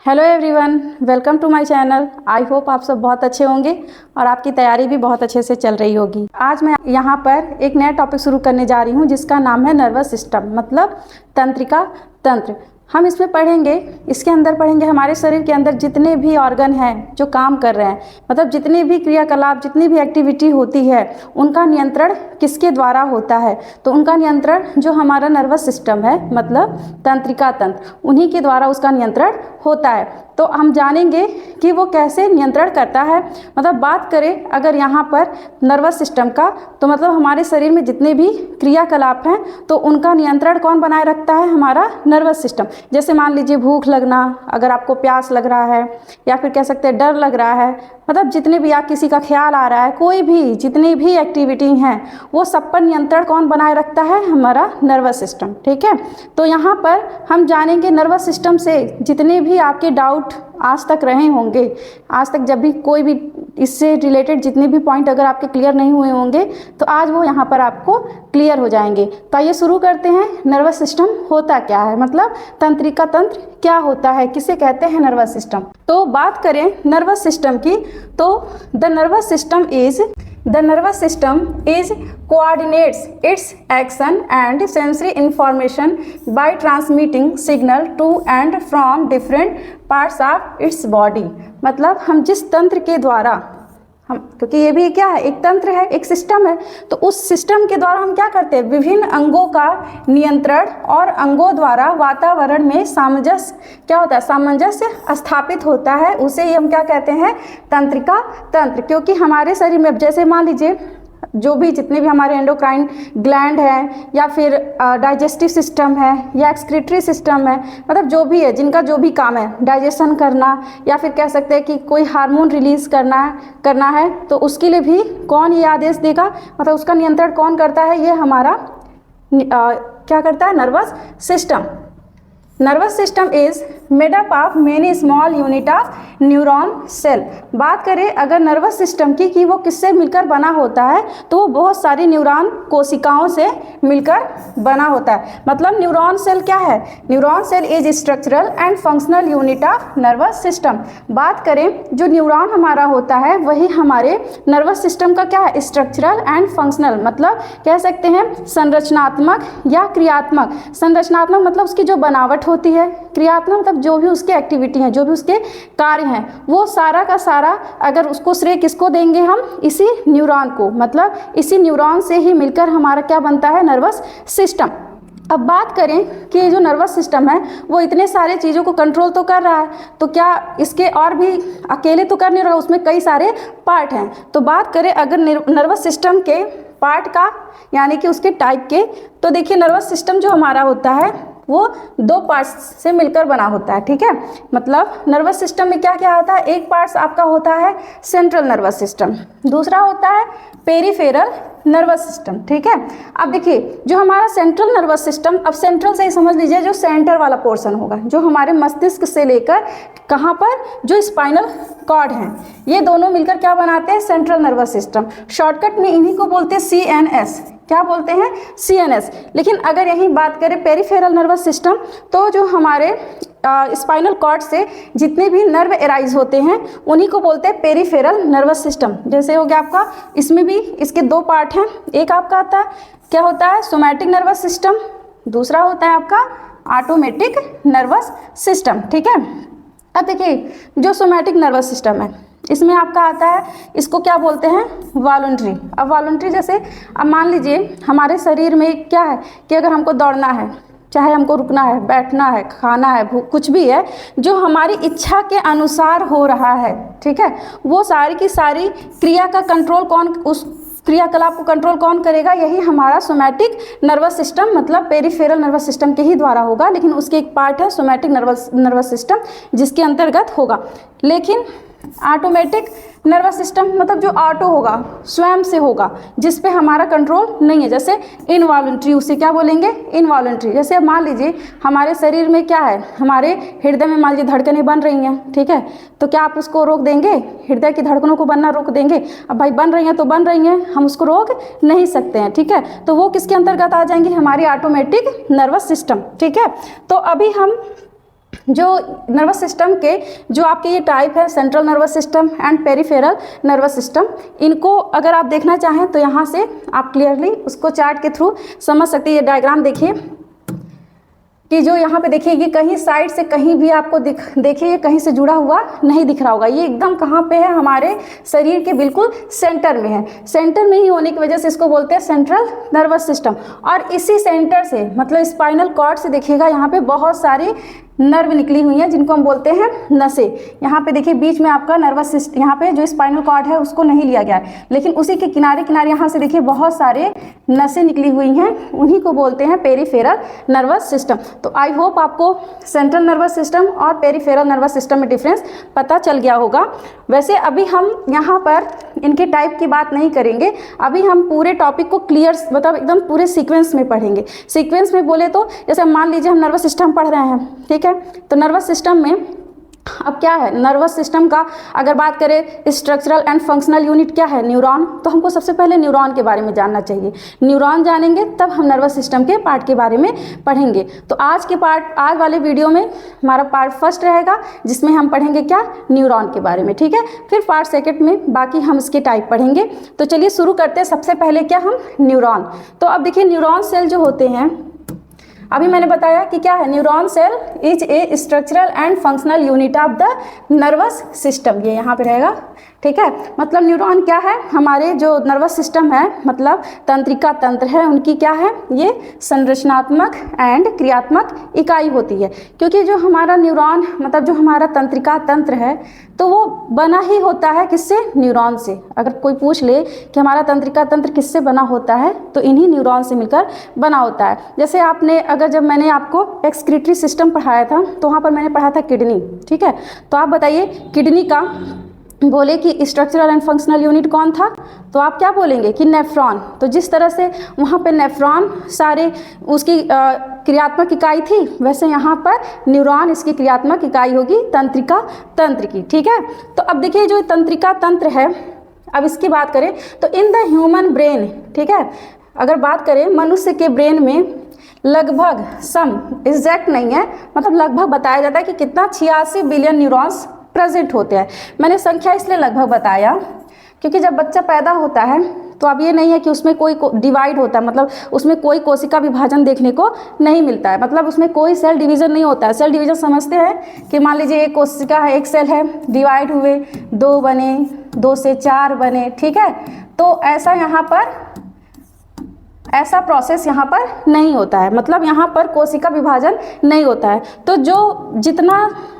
Hello everyone, welcome to my channel. I hope आप सब बहुत अच्छे होंगे और आपकी तैयारी भी बहुत अच्छे से चल रही होगी। आज मैं यहाँ पर एक नया टॉपिक शुरू करने जा रही हूँ जिसका नाम है नर्वस सिस्टम, मतलब तंत्रिका तंत्र। हम इसमें पढ़ेंगे, इसके अंदर पढ़ेंगे हमारे शरीर के अंदर जितने भी ऑर्गन हैं जो काम कर रहे हैं, मतलब जितने भी क्रियाकलाप, जितनी भी एक्टिविटी होती है उनका नियंत्रण किसके द्वारा होता है। तो उनका नियंत्रण जो हमारा नर्वस सिस्टम है, मतलब तंत्रिका तंत्र, उन्हीं के द्वारा उसका नियंत्रण होता है। तो हम जानेंगे कि वो कैसे नियंत्रण करता है। मतलब बात करें अगर यहाँ पर नर्वस सिस्टम का, तो मतलब हमारे शरीर में जितने भी क्रियाकलाप हैं तो उनका नियंत्रण कौन बनाए रखता है? हमारा नर्वस सिस्टम। जैसे मान लीजिए भूख लगना, अगर आपको प्यास लग रहा है, या फिर कह सकते हैं डर लग रहा है, मतलब जितने भी, आप किसी का ख्याल आ रहा है, कोई भी जितनी भी एक्टिविटी हैं वो सब पर नियंत्रण कौन बनाए रखता है? हमारा नर्वस सिस्टम। ठीक है, तो यहाँ पर हम जानेंगे नर्वस सिस्टम से जितने भी आपके डाउट आज तक रहे होंगे, आज तक जब भी कोई भी इससे रिलेटेड जितने भी पॉइंट अगर आपके क्लियर नहीं हुए होंगे तो आज वो यहाँ पर आपको क्लियर हो जाएंगे। तो आइए शुरू करते हैं। नर्वस सिस्टम होता क्या है, मतलब तंत्रिका तंत्र क्या होता है, किसे कहते हैं नर्वस सिस्टम। तो बात करें नर्वस सिस्टम की, तो the nervous system is coordinates its action and sensory information by transmitting signal to and from different parts of its body। मतलब हम जिस तंत्र के द्वारा क्योंकि ये भी क्या है, एक तंत्र है, एक सिस्टम है, तो उस सिस्टम के द्वारा हम क्या करते हैं? विभिन्न अंगों का नियंत्रण और अंगों द्वारा वातावरण में सामंजस्य क्या होता है? सामंजस्य स्थापित होता है। उसे ही हम क्या कहते हैं? तंत्रिका तंत्र। क्योंकि हमारे शरीर में जैसे मान लीजिए जो भी जितने भी हमारे एंडोक्राइन ग्लैंड है, या फिर डाइजेस्टिव सिस्टम है, या एक्सक्रीटरी सिस्टम है, मतलब जो भी है, जिनका जो भी काम है डाइजेशन करना, या फिर कह सकते हैं कि कोई हार्मोन रिलीज करना है, तो उसके लिए भी कौन ये आदेश देगा, मतलब उसका नियंत्रण कौन करता है? ये हमारा क्या करता है? Nervous system. Nervous system is made up of many small unit of neuron cell. बात करें अगर नर्वस सिस्टम की कि वो किससे मिलकर बना होता है, तो वो बहुत सारी न्यूरॉन कोशिकाओं से मिलकर बना होता है। मतलब न्यूरॉन सेल क्या है? Neuron cell is structural and functional unit of nervous system. बात करें जो न्यूरॉन हमारा होता है वही हमारे नर्वस सिस्टम का क्या है? स्ट्रक्चरल एंड फंक्शनल, मतलब कह सकते हैं संरचनात्मक या क्रियात्मक। संरचनात्मक मतलब उसकी जो बनावट होती है, क्रियात्मक मतलब जो भी उसके एक्टिविटी हैं, जो भी उसके कार्य हैं, वो सारा का सारा अगर उसको श्रेय किसको देंगे? हम इसी न्यूरॉन को। मतलब इसी न्यूरॉन से ही मिलकर हमारा क्या बनता है? Nervous system. अब बात करें कि जो नर्वस सिस्टम है वो इतने सारे चीज़ों को कंट्रोल तो कर रहा है, तो क्या इसके और भी अकेले तो कर नहीं रहा, उसमें कई सारे पार्ट हैं। तो बात करें अगर नर्वस सिस्टम के पार्ट का, यानी कि उसके टाइप के, तो देखिए नर्वस सिस्टम जो हमारा होता है वो दो पार्ट्स से मिलकर बना होता है। ठीक है, मतलब नर्वस सिस्टम में क्या क्या आता है? एक पार्ट्स आपका होता है सेंट्रल नर्वस सिस्टम, दूसरा होता है पेरिफेरल नर्वस सिस्टम। ठीक है, अब देखिए जो हमारा सेंट्रल नर्वस सिस्टम, अब सेंट्रल से ही समझ लीजिए जो सेंटर वाला पोर्शन होगा, जो हमारे मस्तिष्क से लेकर कहाँ पर, जो स्पाइनल कॉर्ड हैं, ये दोनों मिलकर क्या बनाते हैं? Central nervous system. शॉर्टकट में इन्हीं को बोलते हैं CNS। क्या बोलते हैं? CNS। लेकिन अगर यही बात करें पेरिफेरल नर्वस सिस्टम, तो जो हमारे स्पाइनल कॉर्ड से जितने भी नर्व एराइज होते हैं उन्हीं को बोलते हैं पेरिफेरल नर्वस सिस्टम। जैसे हो गया आपका, इसमें भी इसके दो पार्ट हैं। एक आपका आता है, क्या होता है? सोमैटिक नर्वस सिस्टम, दूसरा होता है आपका ऑटोमेटिक नर्वस सिस्टम। ठीक है, अब देखिए जो सोमैटिक नर्वस सिस्टम है इसमें आपका आता है, इसको क्या बोलते हैं? वॉलंटरी। अब वॉलंटरी जैसे अब मान लीजिए हमारे शरीर में क्या है कि अगर हमको दौड़ना है, चाहे हमको रुकना है, बैठना है, खाना है, कुछ भी है जो हमारी इच्छा के अनुसार हो रहा है, ठीक है, वो सारी की सारी क्रिया का कंट्रोल कौन, उस क्रियाकलाप को कंट्रोल कौन करेगा? यही हमारा सोमैटिक नर्वस सिस्टम, मतलब पेरिफेरल नर्वस सिस्टम के ही द्वारा होगा। लेकिन उसके एक पार्ट है सोमैटिक नर्वस सिस्टम जिसके अंतर्गत होगा। लेकिन ऑटोमेटिक नर्वस सिस्टम मतलब जो ऑटो होगा, स्वयं से होगा, जिस पे हमारा कंट्रोल नहीं है। जैसे इनवॉलंटरी, उसे क्या बोलेंगे? इनवॉलंटरी। जैसे अब मान लीजिए हमारे शरीर में क्या है, हमारे हृदय में मान लीजिए धड़कनें बन रही हैं, ठीक है, तो क्या आप उसको रोक देंगे? हृदय की धड़कनों को बनना रोक देंगे? अब भाई बन रही हैं तो बन रही हैं, हम उसको रोक नहीं सकते हैं। ठीक है, तो वो किसके अंतर्गत आ जाएंगी? हमारी ऑटोमेटिक नर्वस सिस्टम। ठीक है, तो अभी हम जो नर्वस सिस्टम के जो आपके ये टाइप है, central nervous system and peripheral nervous system, इनको अगर आप देखना चाहें तो यहाँ से आप क्लियरली उसको चार्ट के थ्रू समझ सकते हैं। ये डायग्राम देखिए कि जो यहाँ पे देखिए ये कहीं साइड से कहीं भी आपको देखिए ये कहीं से जुड़ा हुआ नहीं दिख रहा होगा। ये एकदम कहाँ पे है, हमारे शरीर के बिल्कुल सेंटर में है। सेंटर में ही होने की वजह से इसको बोलते हैं सेंट्रल नर्वस सिस्टम। और इसी सेंटर से मतलब स्पाइनल कॉर्ड से देखिएगा यहाँ पे बहुत सारी नर्व निकली हुई हैं जिनको हम बोलते हैं नसें। यहाँ पे देखिए बीच में आपका नर्वस सिस्टम, यहाँ पे जो स्पाइनल कॉर्ड है उसको नहीं लिया गया है, लेकिन उसी के किनारे किनारे यहाँ से देखिए बहुत सारे नसें निकली हुई हैं, उन्हीं को बोलते हैं पेरिफेरल नर्वस सिस्टम। तो आई होप आपको सेंट्रल नर्वस सिस्टम और पेरिफेरल नर्वस सिस्टम में डिफरेंस पता चल गया होगा। वैसे अभी हम यहाँ पर इनके टाइप की बात नहीं करेंगे, अभी हम पूरे टॉपिक को क्लियर मतलब एकदम पूरे सीक्वेंस में पढ़ेंगे। सीक्वेंस में बोले तो जैसे मान लीजिए हम नर्वस सिस्टम पढ़ रहे हैं, ठीक है, तो नर्वस सिस्टम में अब क्या है, नर्वस सिस्टम का अगर बात करें स्ट्रक्चरल एंड फंक्शनल यूनिट क्या है, न्यूरॉन। तो हमको सबसे पहले न्यूरॉन के बारे में जानना चाहिए। न्यूरॉन जानेंगे तब हम नर्वस सिस्टम के पार्ट के बारे में पढ़ेंगे। तो आज वाले वीडियो में हमारा पार्ट फर्स्ट रहेगा जिसमें हम पढ़ेंगे क्या, न्यूरॉन के बारे में, ठीक है। फिर पार्ट सेकेंड में बाकी हम इसके टाइप पढ़ेंगे। तो चलिए शुरू करते हैं। सबसे पहले क्या, हम न्यूरॉन। तो अब देखिए न्यूरॉन सेल जो होते हैं, अभी मैंने बताया कि क्या है, neuron cell is a structural and functional unit of the nervous system. ये यहाँ पे रहेगा, ठीक है। मतलब न्यूरॉन क्या है, हमारे जो नर्वस सिस्टम है मतलब तंत्रिका तंत्र है उनकी क्या है, ये संरचनात्मक एंड क्रियात्मक इकाई होती है। क्योंकि जो हमारा न्यूरॉन मतलब जो हमारा तंत्रिका तंत्र है तो वो बना ही होता है किससे, न्यूरॉन से। अगर कोई पूछ ले कि हमारा तंत्रिका तंत्र किससे बना होता है तो इन्हीं न्यूरॉन से मिलकर बना होता है। जैसे आपने अगर जब मैंने आपको एक्सक्रीटरी सिस्टम पढ़ाया था तो वहाँ पर मैंने पढ़ा था किडनी, ठीक है। तो आप बताइए किडनी का बोले कि स्ट्रक्चरल एंड फंक्शनल यूनिट कौन था, तो आप क्या बोलेंगे कि नेफ्रॉन। तो जिस तरह से वहाँ पे नेफ्रॉन सारे उसकी क्रियात्मक इकाई थी, वैसे यहाँ पर न्यूरॉन इसकी क्रियात्मक इकाई होगी तंत्रिका तंत्र की, ठीक है। तो अब देखिए जो तंत्रिका तंत्र है, अब इसकी बात करें तो इन द ह्यूमन ब्रेन, ठीक है, अगर बात करें मनुष्य के ब्रेन में लगभग सम एग्जैक्ट नहीं है, मतलब लगभग बताया जाता है कि कितना 86 बिलियन न्यूरॉन्स प्रेजेंट होते हैं। मैंने संख्या इसलिए लगभग बताया क्योंकि जब बच्चा पैदा होता है तो अब ये नहीं है कि उसमें कोई डिवाइड होता है, मतलब उसमें कोई कोशिका विभाजन देखने को नहीं मिलता है, मतलब उसमें कोई सेल डिवीजन नहीं होता है। सेल डिवीजन समझते हैं कि मान लीजिए एक कोशिका है, एक सेल है, डिवाइड हुए, 2 बने, 2 से 4 बने, ठीक है। तो ऐसा यहाँ पर ऐसा प्रोसेस यहाँ पर नहीं होता है, मतलब यहाँ पर कोशिका विभाजन नहीं होता है। तो जो जितना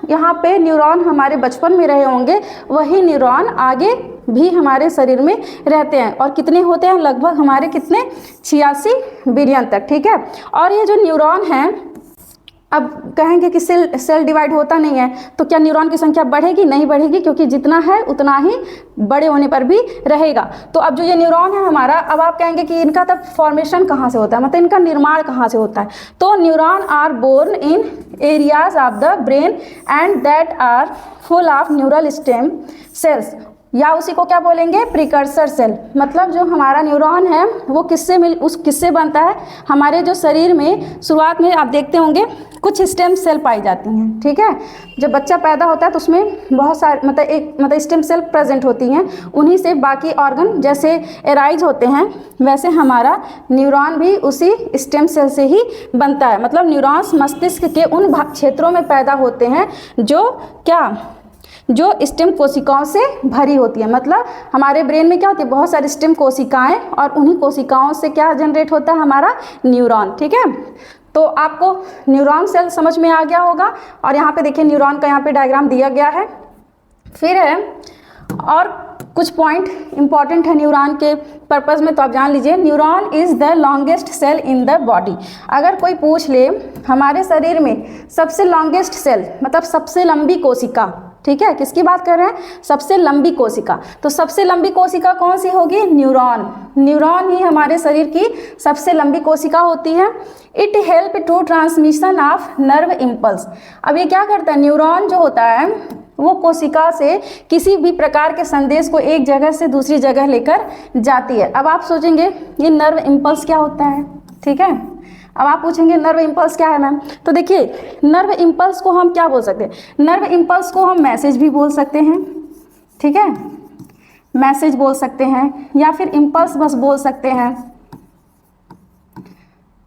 यहाँ पे न्यूरॉन हमारे बचपन में रहे होंगे वही न्यूरॉन आगे भी हमारे शरीर में रहते हैं। और कितने होते हैं, लगभग हमारे कितने 86 बिलियन तक, ठीक है। और ये जो न्यूरॉन है, अब कहेंगे कि सेल डिवाइड होता नहीं है तो क्या न्यूरॉन की संख्या बढ़ेगी, नहीं बढ़ेगी, क्योंकि जितना है उतना ही बड़े होने पर भी रहेगा। तो अब जो ये न्यूरॉन है हमारा, अब आप कहेंगे कि इनका तब फॉर्मेशन कहाँ से होता है, मतलब इनका निर्माण कहाँ से होता है। तो neuron are born in areas of the brain and that are full of neural stem cells, या उसी को क्या बोलेंगे, प्रिकर्सर सेल। मतलब जो हमारा न्यूरॉन है वो किससे बनता है, हमारे जो शरीर में शुरुआत में आप देखते होंगे कुछ स्टेम सेल पाई जाती हैं, ठीक है। जब बच्चा पैदा होता है तो उसमें बहुत सारे मतलब स्टेम सेल प्रेजेंट होती हैं, उन्हीं से बाकी ऑर्गन जैसे एराइज होते हैं, वैसे हमारा न्यूरॉन भी उसी स्टेम सेल से ही बनता है। मतलब न्यूरॉन्स मस्तिष्क के उन क्षेत्रों में पैदा होते हैं जो स्टेम कोशिकाओं से भरी होती है। मतलब हमारे ब्रेन में क्या होती है, बहुत सारी स्टेम कोशिकाएं, और उन्हीं कोशिकाओं से क्या जनरेट होता है, हमारा न्यूरॉन, ठीक है। तो आपको न्यूरॉन सेल समझ में आ गया होगा। और यहाँ पे देखिए न्यूरॉन का यहाँ पे डायग्राम दिया गया है। फिर है और कुछ पॉइंट इंपॉर्टेंट है न्यूरॉन के पर्पज़ में, तो आप जान लीजिए। Neuron is the longest cell in the body. अगर कोई पूछ ले हमारे शरीर में सबसे लॉन्गेस्ट सेल मतलब सबसे लंबी कोशिका, ठीक है, किसकी बात कर रहे हैं, सबसे लंबी कोशिका, तो सबसे लंबी कोशिका कौन सी होगी, न्यूरॉन। न्यूरॉन ही हमारे शरीर की सबसे लंबी कोशिका होती है। It help to transmission of nerve impulse. अब ये क्या करता है, न्यूरॉन जो होता है वो कोशिका से किसी भी प्रकार के संदेश को एक जगह से दूसरी जगह लेकर जाती है। अब आप सोचेंगे ये नर्व इम्पल्स क्या होता है, ठीक है। अब आप पूछेंगे नर्व इम्पल्स क्या है मैम, तो देखिए नर्व इम्पल्स को हम क्या बोल सकते हैं, नर्व इम्पल्स को हम मैसेज भी बोल सकते हैं, ठीक है, मैसेज बोल सकते हैं या फिर इम्पल्स बस बोल सकते हैं।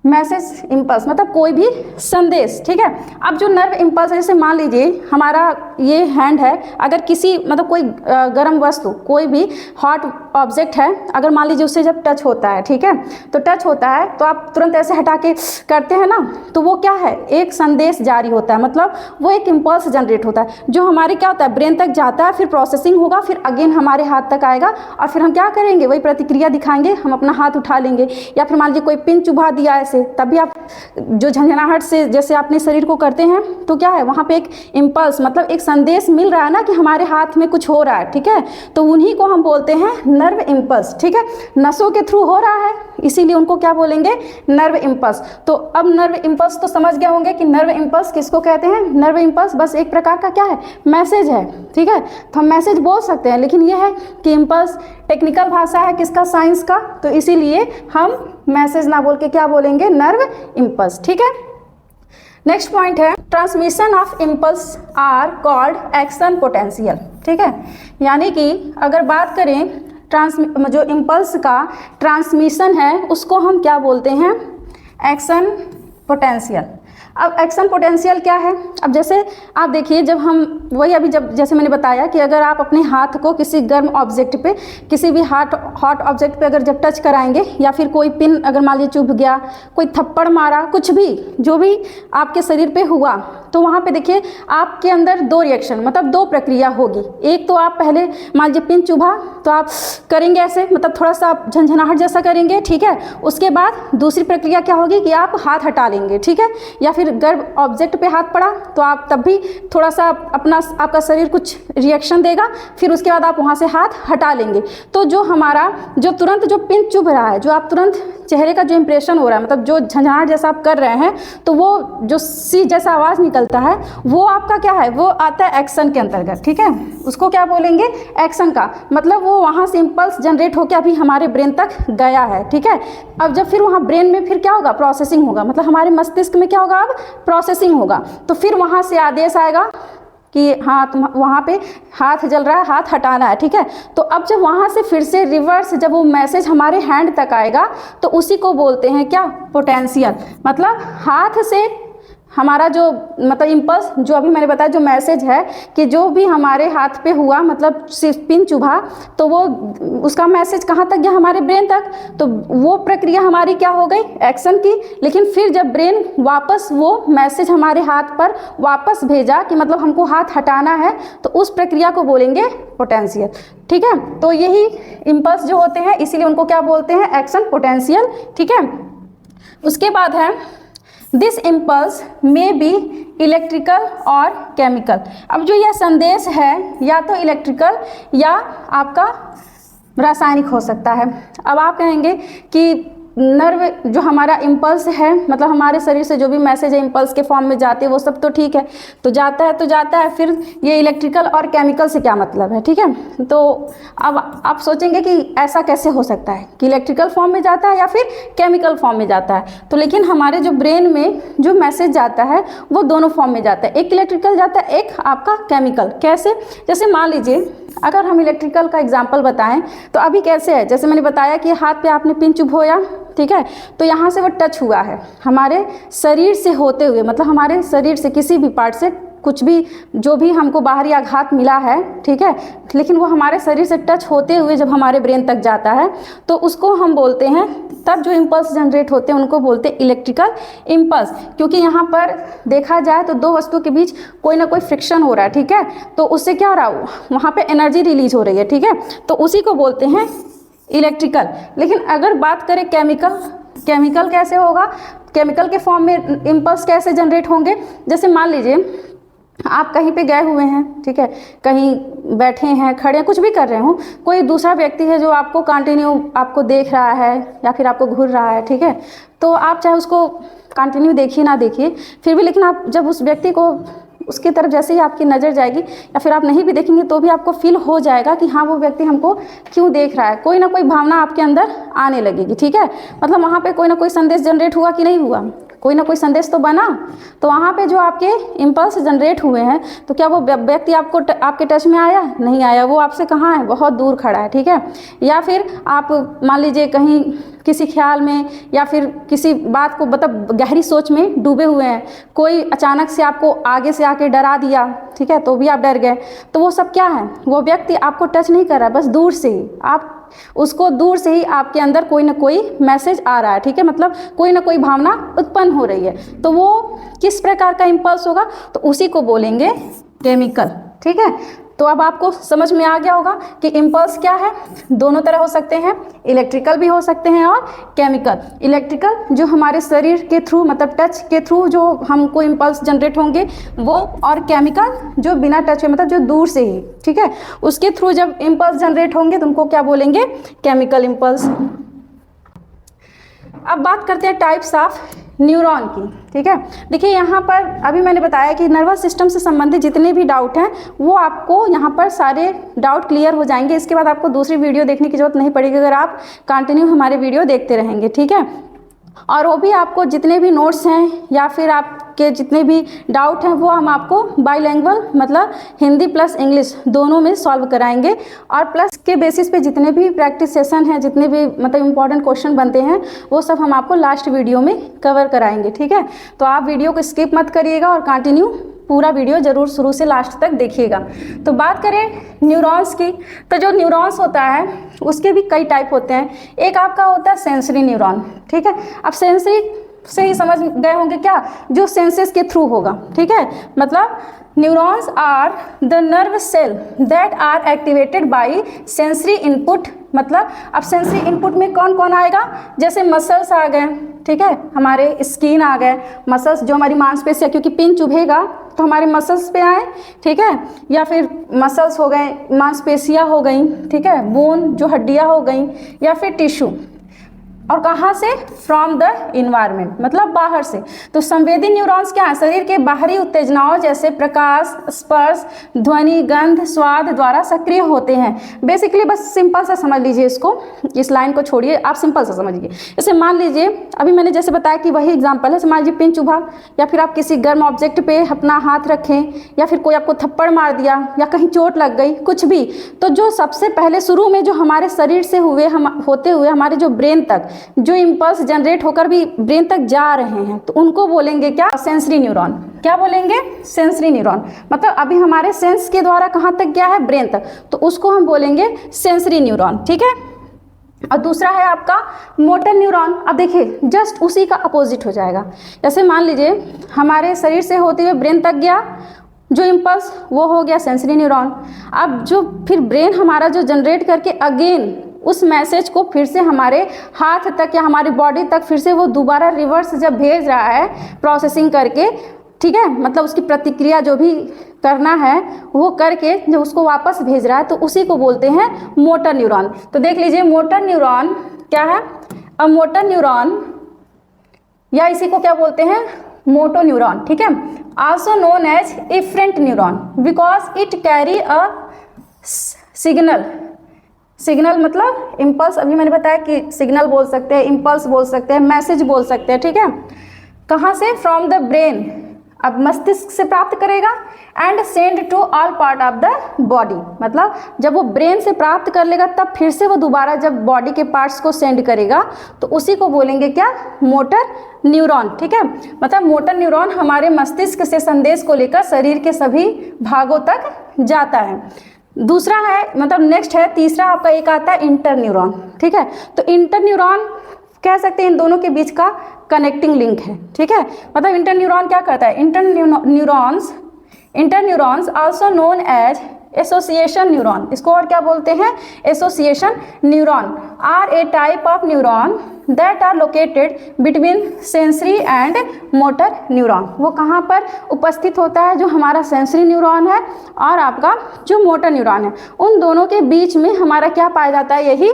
मैसेज इम्पल्स मतलब कोई भी संदेश, ठीक है। अब जो नर्व इम्पल्स है, जैसे मान लीजिए हमारा ये हैंड है, अगर किसी मतलब कोई गर्म वस्तु, कोई भी हॉट ऑब्जेक्ट है, अगर मान लीजिए उससे जब टच होता है, ठीक है, तो टच होता है तो आप तुरंत ऐसे हटा के करते हैं ना, तो वो क्या है, एक संदेश जारी होता है, मतलब वो एक इम्पल्स जनरेट होता है जो हमारे क्या होता है, ब्रेन तक जाता है, फिर प्रोसेसिंग होगा, फिर अगेन हमारे हाथ तक आएगा और फिर हम क्या करेंगे, वही प्रतिक्रिया दिखाएंगे, हम अपना हाथ उठा लेंगे, या फिर मान लीजिए कोई पिन चुभा दिया ऐसे, तभी आप जो झंझनाहट से जैसे अपने शरीर को करते हैं, तो क्या है वहाँ पे एक इम्पल्स मतलब एक संदेश मिल रहा है ना कि हमारे हाथ में कुछ हो रहा है, ठीक है, तो उन्हीं को हम बोलते हैं नर्व इम्पल्स, ठीक है। नसों के थ्रू हो रहा है, इसीलिए उनको क्या बोलेंगे, नर्व इम्पल्स। तो अब नर्व इम्पल्स तो समझ गए होंगे कि नर्व इम्पल्स किसको कहते हैं। नर्व इम्पल्स बस एक प्रकार का क्या है, मैसेज है, ठीक है, तो हम मैसेज बोल सकते हैं, लेकिन यह है कि इम्पल्स टेक्निकल भाषा है किसका, साइंस का, तो इसीलिए हम मैसेज ना बोल के क्या बोलेंगे, नर्व इम्पल्स, ठीक है। नेक्स्ट पॉइंट है transmission of impulse are called action potential, ठीक है, यानी कि अगर बात करें जो इम्पल्स का ट्रांसमिशन है उसको हम क्या बोलते हैं, एक्शन पोटेंशियल। अब एक्शन पोटेंशियल क्या है, अब जैसे आप देखिए जब हम वही अभी जब जैसे मैंने बताया कि अगर आप अपने हाथ को किसी गर्म ऑब्जेक्ट पे, किसी भी हॉट ऑब्जेक्ट पे अगर जब टच कराएंगे, या फिर कोई पिन अगर मान लीजिए चुभ गया, कोई थप्पड़ मारा, कुछ भी जो भी आपके शरीर पे हुआ, तो वहाँ पे देखिए आपके अंदर दो रिएक्शन मतलब दो प्रक्रिया होगी। एक तो आप पहले मान लीजिए पिन चुभा तो आप करेंगे ऐसे, मतलब थोड़ा सा आप झंझनाहट जैसा करेंगे, ठीक है, उसके बाद दूसरी प्रक्रिया क्या होगी कि आप हाथ हटा लेंगे, ठीक है, या फिर गर्म ऑब्जेक्ट पे हाथ पड़ा तो आप तब भी थोड़ा सा आपका शरीर कुछ रिएक्शन देगा, फिर उसके बाद आप वहाँ से हाथ हटा लेंगे। तो जो हमारा जो तुरंत जो पिन चुभ रहा है, जो आप तुरंत चेहरे का जो इंप्रेशन हो रहा है, मतलब जो झंझनाहट जैसा आप कर रहे हैं, तो वो जो सी जैसा आवाज़ निकलता है वो आपका क्या है, वो आता है एक्शन के अंतर्गत, ठीक है, उसको क्या बोलेंगे, एक्शन का मतलब वो वहाँ से इम्पल्स जनरेट होकर अभी हमारे ब्रेन तक गया है, ठीक है। अब जब फिर वहाँ ब्रेन में फिर क्या होगा, प्रोसेसिंग होगा, मतलब हमारे मस्तिष्क में क्या होगा, अब प्रोसेसिंग होगा, तो फिर वहाँ से आदेश आएगा कि हाँ तुम वहाँ पे हाथ जल रहा है, हाथ हटाना है, ठीक है। तो अब जब वहाँ से फिर से रिवर्स जब वो मैसेज हमारे हैंड तक आएगा तो उसी को बोलते हैं क्या, पोटेंशियल। मतलब हाथ से हमारा जो मतलब इम्पल्स जो अभी मैंने बताया जो मैसेज है कि जो भी हमारे हाथ पे हुआ मतलब सिर्फ पिन चुभा तो वो उसका मैसेज कहाँ तक गया, हमारे ब्रेन तक, तो वो प्रक्रिया हमारी क्या हो गई, एक्शन की। लेकिन फिर जब ब्रेन वापस वो मैसेज हमारे हाथ पर वापस भेजा कि मतलब हमको हाथ हटाना है, तो उस प्रक्रिया को बोलेंगे पोटेंशियल, ठीक है। तो यही इम्पल्स जो होते हैं इसीलिए उनको क्या बोलते हैं, एक्शन पोटेंशियल, ठीक है। उसके बाद है दिस इम्पल्स में बी इलेक्ट्रिकल और केमिकल। अब जो यह संदेश है या तो इलेक्ट्रिकल या आपका रासायनिक हो सकता है। अब आप कहेंगे कि नर्व जो हमारा इम्पल्स है मतलब हमारे शरीर से जो भी मैसेज है इम्पल्स के फॉर्म में जाते हैं वो सब तो ठीक है, तो जाता है, फिर ये इलेक्ट्रिकल और केमिकल से क्या मतलब है, ठीक है। तो अब आप सोचेंगे कि ऐसा कैसे हो सकता है कि इलेक्ट्रिकल फॉर्म में जाता है या फिर केमिकल फॉर्म में जाता है, तो लेकिन हमारे जो ब्रेन में जो मैसेज जाता है वो दोनों फॉर्म में जाता है, एक इलेक्ट्रिकल जाता है, एक आपका केमिकल। कैसे, जैसे मान लीजिए अगर हम इलेक्ट्रिकल का एग्जाम्पल बताएं तो अभी कैसे है, जैसे मैंने बताया कि हाथ पे आपने पिन चुभोया, ठीक है, तो यहाँ से वो टच हुआ है हमारे शरीर से होते हुए, मतलब हमारे शरीर से किसी भी पार्ट से कुछ भी जो भी हमको बाहरी आघात मिला है, ठीक है, लेकिन वो हमारे शरीर से टच होते हुए जब हमारे ब्रेन तक जाता है तो उसको हम बोलते हैं, तब जो इम्पल्स जनरेट होते हैं उनको बोलते हैं इलेक्ट्रिकल इम्पल्स। क्योंकि यहाँ पर देखा जाए तो दो वस्तु के बीच कोई ना कोई फ्रिक्शन हो रहा है, ठीक है, तो उससे क्या हो रहा है, वहाँ पे एनर्जी रिलीज हो रही है, ठीक है, तो उसी को बोलते हैं इलेक्ट्रिकल। लेकिन अगर बात करें केमिकल कैसे होगा, केमिकल के फॉर्म में इम्पल्स कैसे जनरेट होंगे, जैसे मान लीजिए आप कहीं पे गए हुए हैं, ठीक है, कहीं बैठे हैं, खड़े हैं, कुछ भी कर रहे हो, कोई दूसरा व्यक्ति है जो आपको कंटिन्यू आपको देख रहा है या फिर आपको घूर रहा है, ठीक है, तो आप चाहे उसको कंटिन्यू देखिए ना देखिए फिर भी, लेकिन आप जब उस व्यक्ति को उसकी तरफ जैसे ही आपकी नज़र जाएगी या फिर आप नहीं भी देखेंगे तो भी आपको फील हो जाएगा कि हाँ वो व्यक्ति हमको क्यों देख रहा है, कोई ना कोई भावना आपके अंदर आने लगेगी। ठीक है, मतलब वहाँ पे कोई ना कोई संदेश जनरेट हुआ कि नहीं हुआ, कोई ना कोई संदेश तो बना। तो वहाँ पे जो आपके इम्पल्स जनरेट हुए हैं, तो क्या वो व्यक्ति आपके टच में आया? नहीं आया, वो आपसे कहाँ है, बहुत दूर खड़ा है। ठीक है, या फिर आप मान लीजिए कहीं किसी ख्याल में या फिर किसी बात को मतलब गहरी सोच में डूबे हुए हैं, कोई अचानक से आपको आगे से आके डरा दिया, ठीक है, तो भी आप डर गए। तो वो सब क्या है, वो व्यक्ति आपको टच नहीं कर रहा, बस दूर से ही आप उसको दूर से ही आपके अंदर कोई ना कोई मैसेज आ रहा है। ठीक है, मतलब कोई ना कोई भावना उत्पन्न हो रही है। तो वो किस प्रकार का इम्पल्स होगा, तो उसी को बोलेंगे केमिकल। ठीक है, तो अब आपको समझ में आ गया होगा कि इम्पल्स क्या है। दोनों तरह हो सकते हैं, इलेक्ट्रिकल भी हो सकते हैं और केमिकल। इलेक्ट्रिकल जो हमारे शरीर के थ्रू मतलब टच के थ्रू जो हमको इम्पल्स जनरेट होंगे वो, और केमिकल जो बिना टच के मतलब जो दूर से ही, ठीक है, उसके थ्रू जब इम्पल्स जनरेट होंगे तो उनको क्या बोलेंगे, केमिकल इम्पल्स। अब बात करते हैं टाइप्स ऑफ न्यूरॉन की। ठीक है, देखिए यहाँ पर अभी मैंने बताया कि नर्वस सिस्टम से संबंधित जितने भी डाउट हैं वो आपको यहाँ पर सारे डाउट क्लियर हो जाएंगे। इसके बाद आपको दूसरी वीडियो देखने की जरूरत नहीं पड़ेगी अगर आप कंटिन्यू हमारे वीडियो देखते रहेंगे। ठीक है, और वो भी आपको जितने भी नोट्स हैं या फिर आपके जितने भी डाउट हैं वो हम आपको बाईलैंग्वेज मतलब हिंदी प्लस इंग्लिश दोनों में सॉल्व कराएंगे, और प्लस के बेसिस पे जितने भी प्रैक्टिस सेशन हैं, जितने भी मतलब इंपॉर्टेंट क्वेश्चन बनते हैं वो सब हम आपको लास्ट वीडियो में कवर कराएंगे। ठीक है, तो आप वीडियो को स्किप मत करिएगा और कंटिन्यू पूरा वीडियो जरूर शुरू से लास्ट तक देखिएगा। तो बात करें न्यूरॉन्स की, तो जो न्यूरॉन्स होता है उसके भी कई टाइप होते हैं। एक आपका होता है सेंसरी न्यूरॉन। ठीक है, अब सेंसरी से ही समझ गए होंगे क्या, जो सेंसेस के थ्रू होगा। ठीक है, मतलब neurons are the nerve cell that are activated by sensory input. मतलब अब सेंसरी इनपुट में कौन कौन आएगा, जैसे मसल्स आ गए, ठीक है, हमारे स्किन आ गए, मसल्स जो हमारी मांसपेशियाँ, क्योंकि पिन चुभेगा तो हमारे मसल्स पे आए, ठीक है, या फिर मसल्स हो गए, मांसपेशियाँ हो गई, ठीक है, बोन जो हड्डियाँ हो गई, या फिर टिश्यू। और कहाँ से, फ्रॉम द इन्वायरमेंट मतलब बाहर से। तो संवेदी न्यूरॉन्स क्या है, शरीर के बाहरी उत्तेजनाओं जैसे प्रकाश, स्पर्श, ध्वनि, गंध, स्वाद द्वारा सक्रिय होते हैं। बेसिकली बस सिंपल सा समझ लीजिए इसको, इस लाइन को छोड़िए, आप सिंपल सा समझिए। जैसे मान लीजिए अभी मैंने जैसे बताया कि वही एग्जाम्पल है, मान लीजिए पिन चुभा, या फिर आप किसी गर्म ऑब्जेक्ट पे अपना हाथ रखें, या फिर कोई आपको थप्पड़ मार दिया, या कहीं चोट लग गई, कुछ भी। तो जो सबसे पहले शुरू में जो हमारे शरीर से होते हुए हमारे जो ब्रेन तक जो इम्पल्स जनरेट होकर भी ब्रेन तक जा रहे हैं, तो उनको बोलेंगे क्या, सेंसरी न्यूरॉन। क्या बोलेंगे, सेंसरी न्यूरॉन। मतलब अभी हमारे सेंस के द्वारा कहाँ तक गया है, ब्रेन तक, तो उसको हम बोलेंगे सेंसरी न्यूरॉन। ठीक है, और दूसरा है आपका मोटर न्यूरॉन। अब देखिए जस्ट उसी का अपोजिट हो जाएगा। जैसे मान लीजिए हमारे शरीर से होते हुए ब्रेन तक गया जो इम्पल्स, वो हो गया सेंसरी न्यूरॉन। अब जो फिर ब्रेन हमारा जो जनरेट करके अगेन उस मैसेज को फिर से हमारे हाथ तक या हमारी बॉडी तक फिर से वो दोबारा रिवर्स जब भेज रहा है प्रोसेसिंग करके, ठीक है, मतलब उसकी प्रतिक्रिया जो भी करना है वो करके जब उसको वापस भेज रहा है, तो उसी को बोलते हैं मोटर न्यूरॉन। तो देख लीजिए मोटर न्यूरॉन क्या है, अब मोटर न्यूरॉन या इसी को क्या बोलते हैं, मोटो न्यूरॉन। ठीक है, also known as efferent neuron because it carry a signal मतलब इम्पल्स। अभी मैंने बताया कि सिग्नल बोल सकते हैं, इम्पल्स बोल सकते हैं, मैसेज बोल सकते हैं। ठीक है, कहाँ से, फ्रॉम द ब्रेन, अब मस्तिष्क से प्राप्त करेगा, and send to all part of the body. मतलब जब वो ब्रेन से प्राप्त कर लेगा तब फिर से वो दोबारा जब बॉडी के पार्ट्स को सेंड करेगा, तो उसी को बोलेंगे क्या, मोटर न्यूरॉन। ठीक है, मतलब मोटर न्यूरॉन हमारे मस्तिष्क से संदेश को लेकर शरीर के सभी भागों तक जाता है। दूसरा है मतलब नेक्स्ट है, तीसरा आपका एक आता है इंटर न्यूरॉन। ठीक है, तो इंटर न्यूरॉन कह सकते हैं इन दोनों के बीच का कनेक्टिंग लिंक है। ठीक है, मतलब इंटर न्यूरॉन क्या करता है, interneurons also known as association neuron, इसको और क्या बोलते हैं, association neuron, are a type of neuron that are located between sensory and motor neuron. वो कहाँ पर उपस्थित होता है, जो हमारा सेंसरी न्यूरॉन है और आपका जो मोटर न्यूरॉन है, उन दोनों के बीच में हमारा क्या पाया जाता है, यही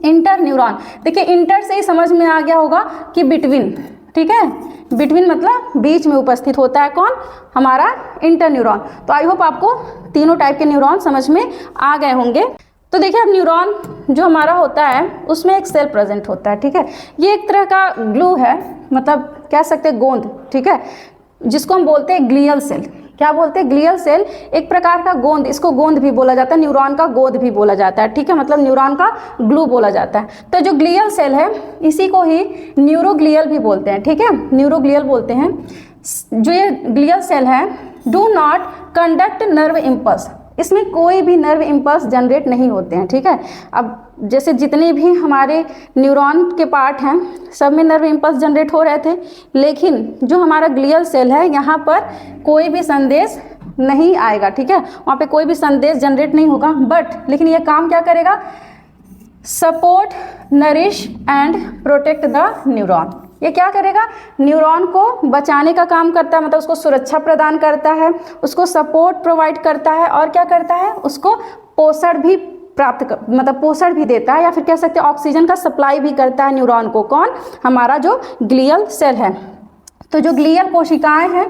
इंटर न्यूरॉन। देखिए इंटर से ही समझ में आ गया होगा कि बिटवीन, ठीक है, बिटवीन मतलब बीच में उपस्थित होता है कौन, हमारा इंटरन्यूरॉन। तो आई होप आपको तीनों टाइप के न्यूरॉन समझ में आ गए होंगे। तो देखिए, अब न्यूरॉन जो हमारा होता है उसमें एक सेल प्रेजेंट होता है, ठीक है। ये एक तरह का ग्लू है, मतलब कह सकते हैं गोंद, ठीक है, जिसको हम बोलते हैं ग्लियल सेल। क्या बोलते हैं, ग्लियल सेल, एक प्रकार का गोंद, इसको गोंद भी बोला जाता है, न्यूरॉन का गोंद भी बोला जाता है, ठीक है, मतलब न्यूरॉन का ग्लू बोला जाता है। तो जो ग्लियल सेल है इसी को ही न्यूरोग्लियल भी बोलते हैं, ठीक है, न्यूरोग्लियल बोलते हैं। जो ये ग्लियल सेल है do not conduct nerve impulse, इसमें कोई भी नर्व इम्पल्स जनरेट नहीं होते हैं, ठीक है। अब जैसे जितने भी हमारे न्यूरॉन के पार्ट हैं सब में नर्व इम्पल्स जनरेट हो रहे थे, लेकिन जो हमारा ग्लियल सेल है यहाँ पर कोई भी संदेश नहीं आएगा, ठीक है, वहाँ पे कोई भी संदेश जनरेट नहीं होगा। बट लेकिन ये काम क्या करेगा, support, nourish and protect the neuron. ये क्या करेगा, न्यूरॉन को बचाने का काम करता है, मतलब उसको सुरक्षा प्रदान करता है, उसको सपोर्ट प्रोवाइड करता है, और क्या करता है, उसको पोषण भी मतलब पोषण भी देता है, या फिर कह सकते हैं ऑक्सीजन का सप्लाई भी करता है न्यूरॉन को, कौन, हमारा जो ग्लियल सेल है। तो जो ग्लियल कोशिकाएं हैं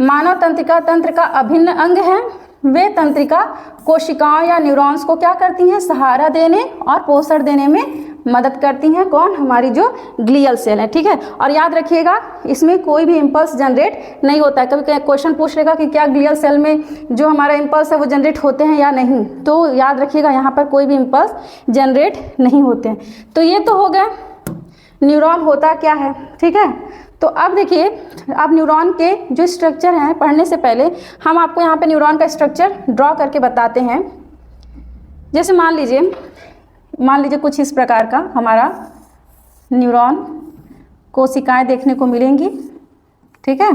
मानव तंत्रिका तंत्र का अभिन्न अंग है, वे तंत्रिका कोशिकाओं या न्यूरॉन्स को क्या करती हैं, सहारा देने और पोषण देने में मदद करती हैं, कौन, हमारी जो ग्लियल सेल है, ठीक है। और याद रखिएगा इसमें कोई भी इम्पल्स जनरेट नहीं होता है। कभी क्वेश्चन पूछ लेगा कि क्या ग्लियल सेल में जो हमारा इम्पल्स है वो जनरेट होते हैं या नहीं, तो याद रखिएगा यहाँ पर कोई भी इम्पल्स जनरेट नहीं होते हैं। तो ये तो हो गया न्यूरॉन होता क्या है, ठीक है। तो अब देखिए, अब न्यूरॉन के जो स्ट्रक्चर हैं पढ़ने से पहले हम आपको यहाँ पे न्यूरॉन का स्ट्रक्चर ड्रॉ करके बताते हैं। जैसे मान लीजिए कुछ इस प्रकार का हमारा न्यूरॉन कोशिकाएं देखने को मिलेंगी, ठीक है,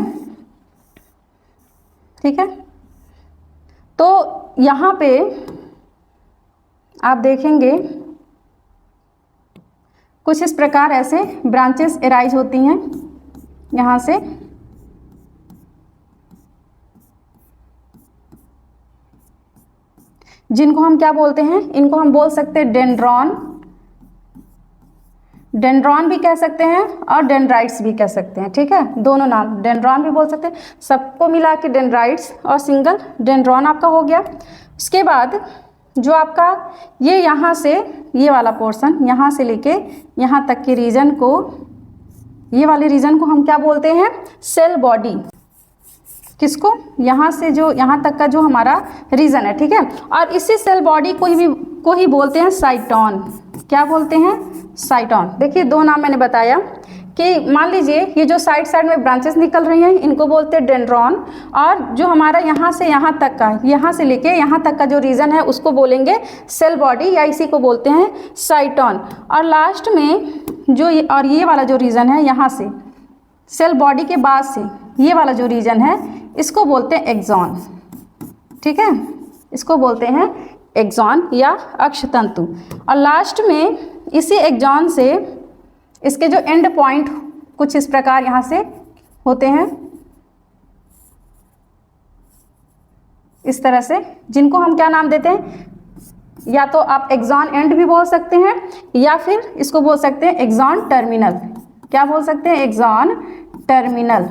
ठीक है। तो यहाँ पे आप देखेंगे कुछ इस प्रकार ऐसे ब्रांचेस एराइज होती हैं यहाँ से, जिनको हम क्या बोलते हैं, इनको हम बोल सकते हैं डेंड्रॉन, डेंड्रॉन भी कह सकते हैं और डेंड्राइट्स भी कह सकते हैं, ठीक है, दोनों नाम, डेंड्रॉन भी बोल सकते हैं, सबको मिला के डेंड्राइट्स और सिंगल डेंड्रॉन आपका हो गया। उसके बाद जो आपका ये यहाँ से ये वाला पोर्शन यहाँ से लेके यहाँ तक के रीजन को, ये वाले रीजन को हम क्या बोलते हैं, सेल बॉडी। किसको, यहाँ से जो यहाँ तक का जो हमारा रीजन है, ठीक है। और इसी सेल बॉडी को ही बोलते हैं साइटोन। क्या बोलते हैं, साइटोन। देखिए दो नाम मैंने बताया कि मान लीजिए ये जो साइड में ब्रांचेस निकल रही हैं इनको बोलते हैं डेंड्रॉन, और जो हमारा यहाँ से यहाँ तक का, यहाँ से लेके यहाँ तक का जो रीजन है उसको बोलेंगे सेल बॉडी, या इसी को बोलते हैं साइटोन। और लास्ट में जो ये वाला जो रीजन है यहाँ से सेल बॉडी के बाद से ये वाला जो रीजन है इसको बोलते हैं एक्सॉन, ठीक है, इसको बोलते हैं एक्सॉन या अक्षतंतु। और लास्ट में इसी एक्सॉन से इसके जो एंड पॉइंट कुछ इस प्रकार यहाँ से होते हैं, इस तरह से, जिनको हम क्या नाम देते हैं, या तो आप एक्सॉन एंड भी बोल सकते हैं या फिर इसको बोल सकते हैं एक्सॉन टर्मिनल। क्या बोल सकते हैं, एक्सॉन टर्मिनल,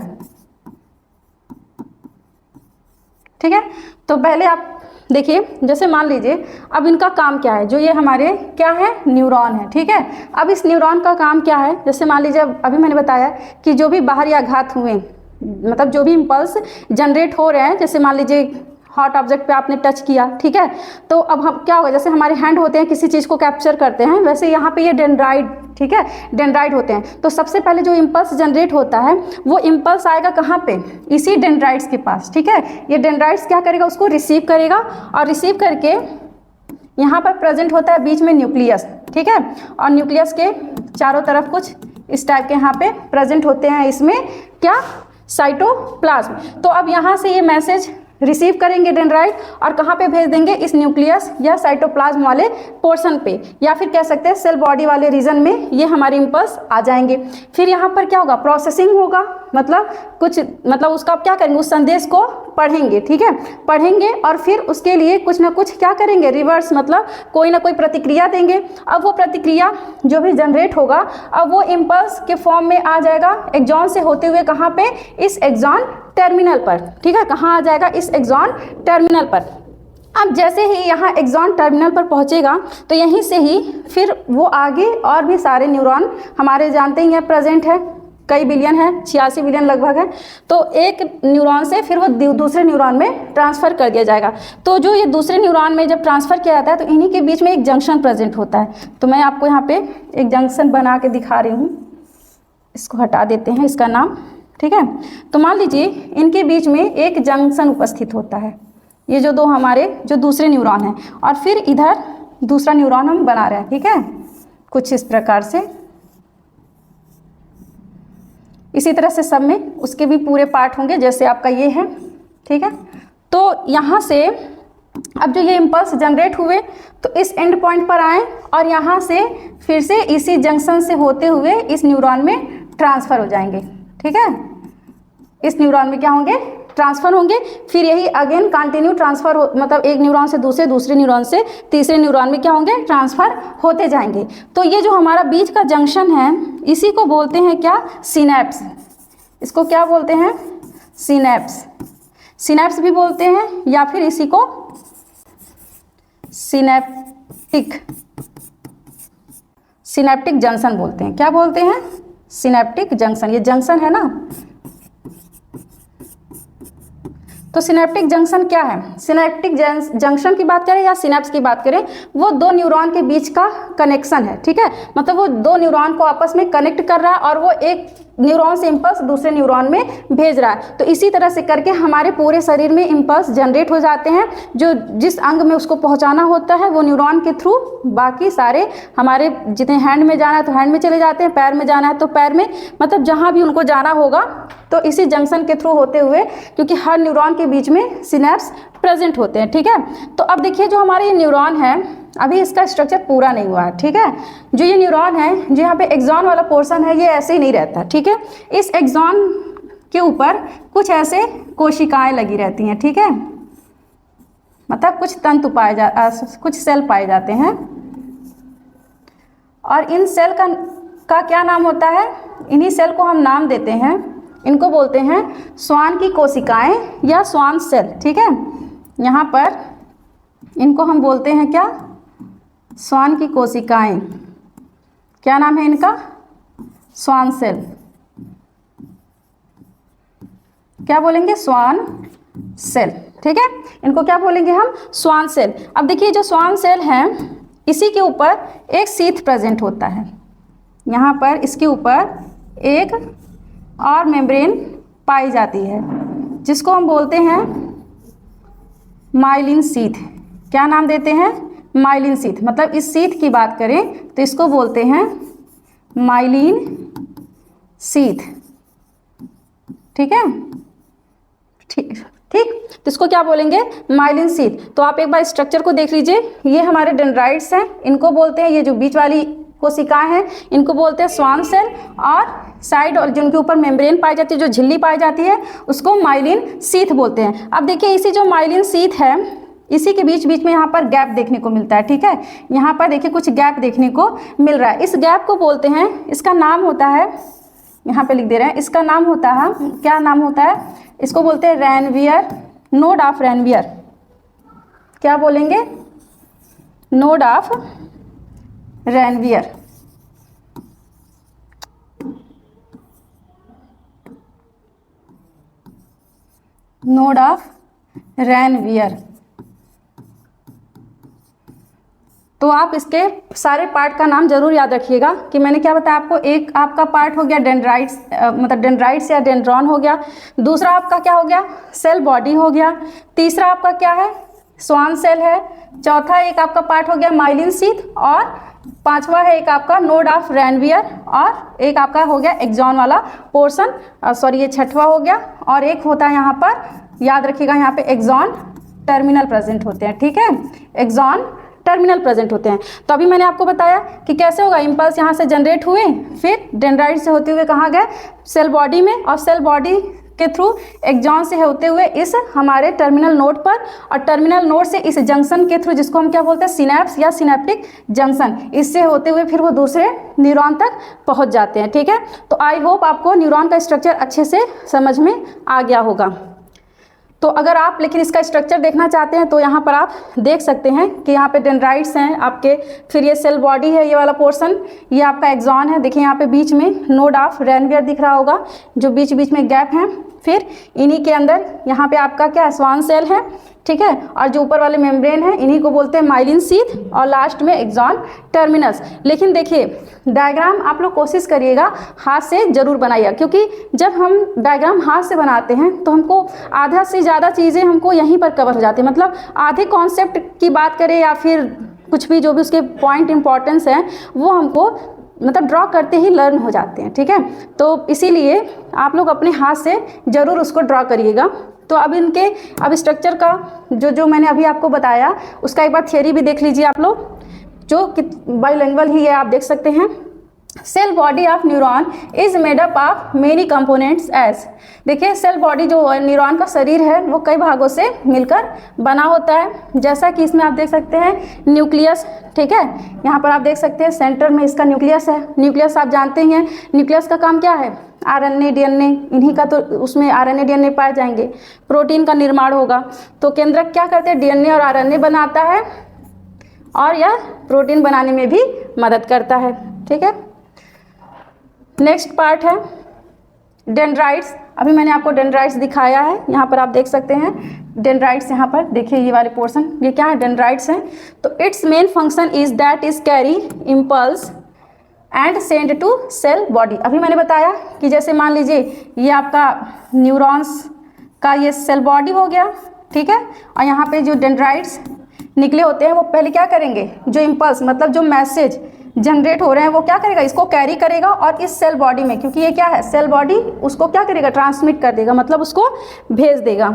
ठीक है। तो पहले आप देखिए, जैसे मान लीजिए अब इनका काम क्या है, जो ये हमारे क्या है, न्यूरॉन है, ठीक है। अब इस न्यूरॉन का काम क्या है, जैसे मान लीजिए अभी मैंने बताया कि जो भी बाहरी आघात हुए, मतलब जो भी इम्पल्स जनरेट हो रहे हैं, जैसे मान लीजिए हॉट ऑब्जेक्ट पे आपने टच किया, ठीक है, तो अब हम क्या होगा, जैसे हमारे हैंड होते हैं किसी चीज़ को कैप्चर करते हैं, वैसे यहाँ पे ये डेंड्राइट, ठीक है, डेंड्राइट होते हैं। तो सबसे पहले जो इम्पल्स जनरेट होता है वो इम्पल्स आएगा कहाँ पे, इसी डेंड्राइट्स के पास, ठीक है। ये डेंड्राइट्स क्या करेगा, उसको रिसीव करेगा, और रिसीव करके यहाँ पर प्रेजेंट होता है बीच में न्यूक्लियस, ठीक है, और न्यूक्लियस के चारों तरफ कुछ इस टाइप के यहाँ पे प्रेजेंट होते हैं, इसमें क्या, साइटोप्लाज्म। तो अब यहाँ से ये मैसेज रिसीव करेंगे डेंड्राइट, और कहाँ पे भेज देंगे, इस न्यूक्लियस या साइटोप्लाज्म वाले पोर्शन पे, या फिर कह सकते हैं सेल बॉडी वाले रीजन में ये हमारे इम्पल्स आ जाएंगे। फिर यहाँ पर क्या होगा, प्रोसेसिंग होगा, मतलब कुछ मतलब उसका क्या करेंगे, उस संदेश को पढ़ेंगे, ठीक है, पढ़ेंगे और फिर उसके लिए कुछ ना कुछ क्या करेंगे, रिवर्स मतलब कोई ना कोई प्रतिक्रिया देंगे। अब वो प्रतिक्रिया जो भी जनरेट होगा अब वो इम्पल्स के फॉर्म में आ जाएगा एक्सॉन से होते हुए कहाँ पे, इस एक्सॉन टर्मिनल पर, ठीक है, कहाँ आ जाएगा, इस एक्सॉन टर्मिनल पर। अब जैसे ही यहाँ एक्सॉन टर्मिनल पर पहुँचेगा तो यहीं से ही फिर वो आगे और भी सारे न्यूरॉन हमारे जानते ही हैं प्रेजेंट है, कई बिलियन है, 86 बिलियन लगभग है, तो एक न्यूरॉन से फिर वो दूसरे न्यूरॉन में ट्रांसफ़र कर दिया जाएगा। तो जो ये दूसरे न्यूरॉन में जब ट्रांसफ़र किया जाता है तो इन्हीं के बीच में एक जंक्शन प्रेजेंट होता है। तो मैं आपको यहाँ पे एक जंक्शन बना के दिखा रही हूँ, इसको हटा देते हैं इसका नाम, ठीक है। तो मान लीजिए इनके बीच में एक जंक्शन उपस्थित होता है, ये जो दो हमारे जो दूसरे न्यूरॉन हैं, और फिर इधर दूसरा न्यूरॉन हम बना रहे हैं, ठीक है, कुछ इस प्रकार से। इसी तरह से सब में उसके भी पूरे पार्ट होंगे जैसे आपका ये है, ठीक है। तो यहाँ से अब जो ये इम्पल्स जनरेट हुए तो इस एंड पॉइंट पर आए और यहाँ से फिर से इसी जंक्शन से होते हुए इस न्यूरॉन में ट्रांसफ़र हो जाएंगे, ठीक है, इस न्यूरॉन में क्या होंगे, ट्रांसफ़र होंगे। फिर यही अगेन कंटिन्यू ट्रांसफ़र मतलब एक न्यूरॉन से दूसरे न्यूरॉन से तीसरे न्यूरॉन में क्या होंगे, ट्रांसफ़र होते जाएंगे। तो ये जो हमारा बीच का जंक्शन है इसी को बोलते हैं क्या, सिनैप्स। इसको क्या बोलते हैं, सिनैप्स, सिनैप्स भी बोलते हैं या फिर इसी को सिनैप्टिक जंक्शन बोलते हैं। क्या बोलते हैं, सिनैप्टिक जंक्शन। ये जंक्शन है ना, तो सिनैप्टिक जंक्शन क्या है, सिनैप्टिक जंक्शन की बात करें या सिनैप्स की बात करें, वो दो न्यूरॉन के बीच का कनेक्शन है, ठीक है, मतलब वो दो न्यूरॉन को आपस में कनेक्ट कर रहा है और वो एक न्यूरॉन से इम्पल्स दूसरे न्यूरॉन में भेज रहा है। तो इसी तरह से करके हमारे पूरे शरीर में इम्पल्स जनरेट हो जाते हैं, जो जिस अंग में उसको पहुंचाना होता है वो न्यूरॉन के थ्रू बाकी सारे हमारे जितने हैंड में जाना है तो हैंड में चले जाते हैं, पैर में जाना है तो पैर में, मतलब जहाँ भी उनको जाना होगा तो इसी जंक्शन के थ्रू होते हुए, क्योंकि हर न्यूरॉन के बीच में सिनैप्स प्रेजेंट होते हैं, ठीक है। तो अब देखिए जो हमारे ये न्यूरॉन है अभी इसका स्ट्रक्चर पूरा नहीं हुआ है, ठीक है। जो ये न्यूरॉन है जो यहाँ पे एक्सॉन वाला पोर्शन है ये ऐसे ही नहीं रहता, ठीक है। इस एक्सॉन के ऊपर कुछ ऐसे कोशिकाएं लगी रहती हैं, ठीक है, मतलब कुछ तंतु कुछ सेल पाए जाते हैं और इन सेल का क्या नाम होता है, इन्हीं सेल को हम नाम देते हैं, इनको बोलते हैं स्वान की कोशिकाएं या स्वान सेल, ठीक है। यहाँ पर इनको हम बोलते हैं क्या, स्वान की कोशिकाएं, क्या नाम है इनका, स्वान सेल, क्या बोलेंगे, स्वान सेल, ठीक है, इनको क्या बोलेंगे हम, स्वान सेल। अब देखिए जो स्वान सेल है इसी के ऊपर एक शीथ प्रेजेंट होता है, यहाँ पर इसके ऊपर एक और मेम्ब्रेन पाई जाती है जिसको हम बोलते हैं माइलिन शीथ। क्या नाम देते हैं, माइलिन शीथ। मतलब इस शीथ की बात करें तो इसको बोलते हैं माइलिन शीथ, ठीक है, ठीक, तो इसको क्या बोलेंगे, माइलिन शीथ। तो आप एक बार स्ट्रक्चर को देख लीजिए, ये हमारे डेंड्राइट्स हैं, इनको बोलते हैं, ये जो बीच वाली कोशिकाएं हैं इनको बोलते हैं स्वान सेल, और साइड और जिनके ऊपर मेम्ब्रेन पाई जाती है, जो झिल्ली पाई जाती है उसको माइलिन शीथ बोलते हैं। अब देखिए इसी जो माइलिन शीथ है इसी के बीच बीच में यहाँ पर गैप देखने को मिलता है, ठीक है, यहाँ पर देखिए कुछ गैप देखने को मिल रहा है। इस गैप को बोलते हैं, इसका नाम होता है, यहाँ पे लिख दे रहे हैं, इसका नाम होता है, क्या नाम होता है, इसको बोलते हैं रैनवियर, नोड ऑफ रैनवियर। क्या बोलेंगे, node of Ranvier. Node of Ranvier. तो आप इसके सारे पार्ट का नाम जरूर याद रखिएगा कि मैंने क्या बताया आपको, एक आपका पार्ट हो गया डेंड्राइट्स, मतलब डेंड्राइट्स या डेंड्रॉन हो गया, दूसरा आपका क्या हो गया, सेल बॉडी हो गया, तीसरा आपका क्या है, स्वान सेल है, चौथा एक आपका पार्ट हो गया माइलिन शीथ, और पांचवा है एक आपका नोड ऑफ रैनवियर, और एक आपका हो गया एक्सॉन वाला पोर्शन, सॉरी ये छठवा हो गया, और एक होता है यहाँ पर, याद रखिएगा यहाँ पे एक्सॉन टर्मिनल प्रेजेंट होते हैं, ठीक है, एक्सॉन टर्मिनल प्रेजेंट होते हैं। तो अभी मैंने आपको बताया कि कैसे होगा, इम्पल्स यहाँ से जनरेट हुए, फिर डेंड्राइट से होते हुए कहाँ गए, सेल बॉडी में, और सेल बॉडी के थ्रू एक्सॉन से होते हुए इस हमारे टर्मिनल नोड पर, और टर्मिनल नोड से इस जंक्शन के थ्रू, जिसको हम क्या बोलते हैं, सिनैप्स या सिनेप्टिक जंक्शन, इससे होते हुए फिर वो दूसरे न्यूरॉन तक पहुंच जाते हैं। ठीक है, तो आई होप आपको न्यूरॉन का स्ट्रक्चर अच्छे से समझ में आ गया होगा। तो अगर आप लेकिन इसका स्ट्रक्चर देखना चाहते हैं तो यहाँ पर आप देख सकते हैं कि यहाँ पे डेंड्राइट्स हैं आपके, फिर ये सेल बॉडी है, ये वाला पोर्शन, ये आपका एक्सॉन है। देखिए यहाँ पे बीच में नोड ऑफ रैनवियर दिख रहा होगा, जो बीच बीच में गैप है। फिर इन्हीं के अंदर यहाँ पे आपका क्या, स्वान सेल है, ठीक है, और जो ऊपर वाले मेम्ब्रेन है इन्हीं को बोलते हैं माइलिन शीथ, और लास्ट में एक्सॉन टर्मिनस। लेकिन देखिए डायग्राम आप लोग कोशिश करिएगा हाथ से जरूर बनाइएगा, क्योंकि जब हम डायग्राम हाथ से बनाते हैं तो हमको आधा से ज़्यादा चीज़ें हमको यहीं पर कवर हो जाती है। मतलब आधे कॉन्सेप्ट की बात करें या फिर कुछ भी जो भी उसके पॉइंट इंपॉर्टेंस हैं वो हमको मतलब ड्रॉ करते ही लर्न हो जाते हैं। ठीक है, तो इसीलिए आप लोग अपने हाथ से ज़रूर उसको ड्रॉ करिएगा। तो अब स्ट्रक्चर का जो मैंने अभी आपको बताया उसका एक बार थियरी भी देख लीजिए आप लोग, जो बाइलिंगुअल ही है, आप देख सकते हैं। Cell body of neuron is made up of many components as, देखिए सेल बॉडी जो न्यूरॉन का शरीर है वो कई भागों से मिलकर बना होता है, जैसा कि इसमें आप देख सकते हैं न्यूक्लियस। ठीक है, यहाँ पर आप देख सकते हैं सेंटर में इसका न्यूक्लियस है। न्यूक्लियस आप जानते ही हैं, न्यूक्लियस का काम क्या है, आरएनए डीएनए, इन्हीं का तो उसमें आरएनए डीएनए पाए जाएंगे, प्रोटीन का निर्माण होगा। तो केंद्रक क्या करते हैं, डीएनए और आरएनए बनाता है, और यह प्रोटीन बनाने में भी मदद करता है। ठीक है, नेक्स्ट पार्ट है डेंड्राइट्स। अभी मैंने आपको डेंड्राइट्स दिखाया है, यहाँ पर आप देख सकते हैं डेंड्राइट्स। यहाँ पर देखिए ये वाले पोर्शन, ये क्या है, डेंड्राइट्स हैं। तो its main function is that is carry impulse and send to cell body. अभी मैंने बताया कि जैसे मान लीजिए ये आपका न्यूरॉन्स का ये सेल बॉडी हो गया, ठीक है, और यहाँ पे जो डेंड्राइट्स निकले होते हैं वो पहले क्या करेंगे, जो इम्पल्स मतलब जो मैसेज जनरेट हो रहे हैं वो क्या करेगा, इसको कैरी करेगा, और इस सेल बॉडी में, क्योंकि ये क्या है सेल बॉडी, उसको क्या करेगा, ट्रांसमिट कर देगा, मतलब उसको भेज देगा।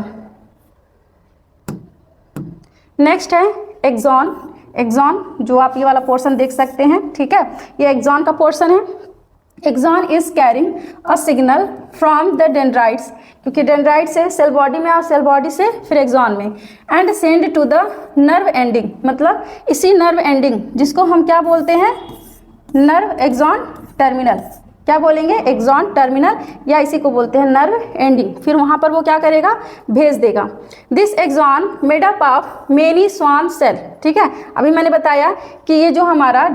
नेक्स्ट है एक्सॉन। एक्सॉन जो आप ये वाला पोर्शन देख सकते हैं, ठीक है, ये एक्सॉन का पोर्शन है। Axon is carrying a signal from the dendrites, क्योंकि डेंड्राइट से सेल बॉडी में और सेल बॉडी से फिर एक्सॉन में, and send to the nerve ending, मतलब इसी नर्व एंडिंग जिसको हम क्या बोलते हैं, नर्व एक्सॉन टर्मिनल, क्या बोलेंगे, एक्सॉन टर्मिनल, या इसी को बोलते हैं नर्व एंडिंग। फिर वहाँ पर वो क्या करेगा, भेज देगा। This axon made up of many Schwann cell. ठीक है, अभी मैंने बताया कि ये जो हमारा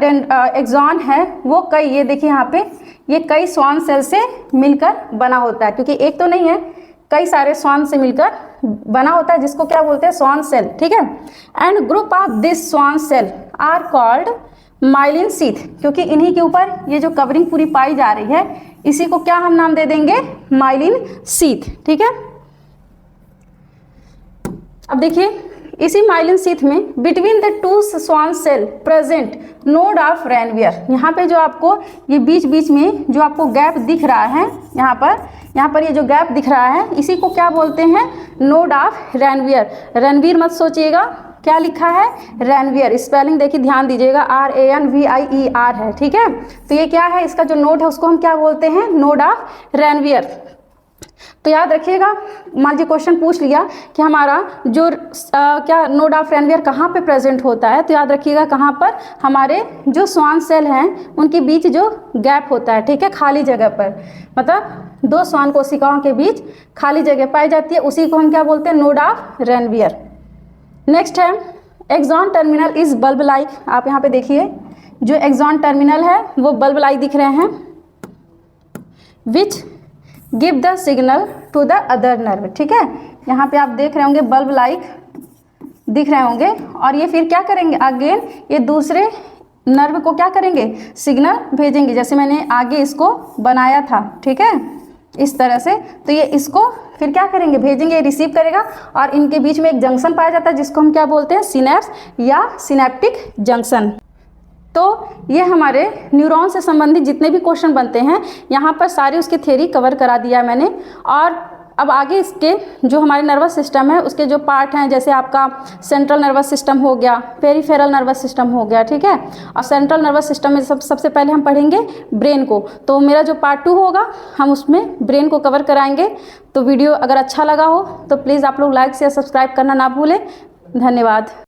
एक्सॉन है वो कई, ये देखिए यहाँ पे, ये कई स्वान सेल से मिलकर बना होता है, क्योंकि एक तो नहीं है, कई सारे स्वान से मिलकर बना होता है, जिसको क्या बोलते हैं, स्वान सेल। ठीक है, and group of this Schwann cell are called myelin sheath, क्योंकि इन्हीं के ऊपर ये जो कवरिंग पूरी पाई जा रही है, इसी को क्या हम नाम दे देंगे, माइलिन शीथ। ठीक है, अब देखिए इसी माइलिन शीथ में between the two Schwann cell present node of Ranvier, यहाँ पे जो आपको ये बीच बीच में जो आपको गैप दिख रहा है, यहाँ पर ये जो गैप दिख रहा है, इसी को क्या बोलते हैं, नोड ऑफ रैनवियर। रणवीर मत सोचिएगा, क्या लिखा है, रैनवियर, स्पेलिंग देखिए ध्यान दीजिएगा, RANVIER है। ठीक है, तो ये क्या है, इसका जो नोड है उसको हम क्या बोलते हैं, नोड ऑफ रैनवियर। तो याद रखिएगा, मान लीजिए क्वेश्चन पूछ लिया कि हमारा जो क्या नोड ऑफ रैनवियर कहाँ पे प्रेजेंट होता है, तो याद रखिएगा कहाँ पर, हमारे जो स्वान सेल हैं उनके बीच जो गैप होता है, ठीक है, खाली जगह पर, मतलब दो स्वान कोशिकाओं के बीच खाली जगह पाई जाती है, उसी को हम क्या बोलते हैं, नोड ऑफ रैनवियर। नेक्स्ट है axon terminal is bulb like. आप यहाँ पे देखिए जो एक्सॉन टर्मिनल है वो बल्ब लाइक दिख रहे हैं, which give the signal to the other nerve. ठीक है, यहाँ पे आप देख रहे होंगे बल्ब लाइक दिख रहे होंगे, और ये फिर क्या करेंगे, अगेन ये दूसरे नर्व को क्या करेंगे, सिग्नल भेजेंगे, जैसे मैंने आगे इसको बनाया था। ठीक है, इस तरह से, तो ये इसको फिर क्या करेंगे, भेजेंगे, रिसीव करेगा, और इनके बीच में एक जंक्शन पाया जाता है जिसको हम क्या बोलते हैं, सिनैप्स या सिनेप्टिक जंक्शन। तो ये हमारे न्यूरॉन से संबंधित जितने भी क्वेश्चन बनते हैं यहाँ पर सारी उसकी थ्योरी कवर करा दिया है मैंने, और अब आगे इसके जो हमारे नर्वस सिस्टम है उसके जो पार्ट हैं, जैसे आपका सेंट्रल नर्वस सिस्टम हो गया, पेरिफेरल नर्वस सिस्टम हो गया, ठीक है। और सेंट्रल नर्वस सिस्टम में सबसे पहले हम पढ़ेंगे ब्रेन को। तो मेरा जो पार्ट 2 होगा हम उसमें ब्रेन को कवर कराएंगे। तो वीडियो अगर अच्छा लगा हो तो प्लीज़ आप लोग लाइक शेयर सब्सक्राइब करना ना भूलें। धन्यवाद।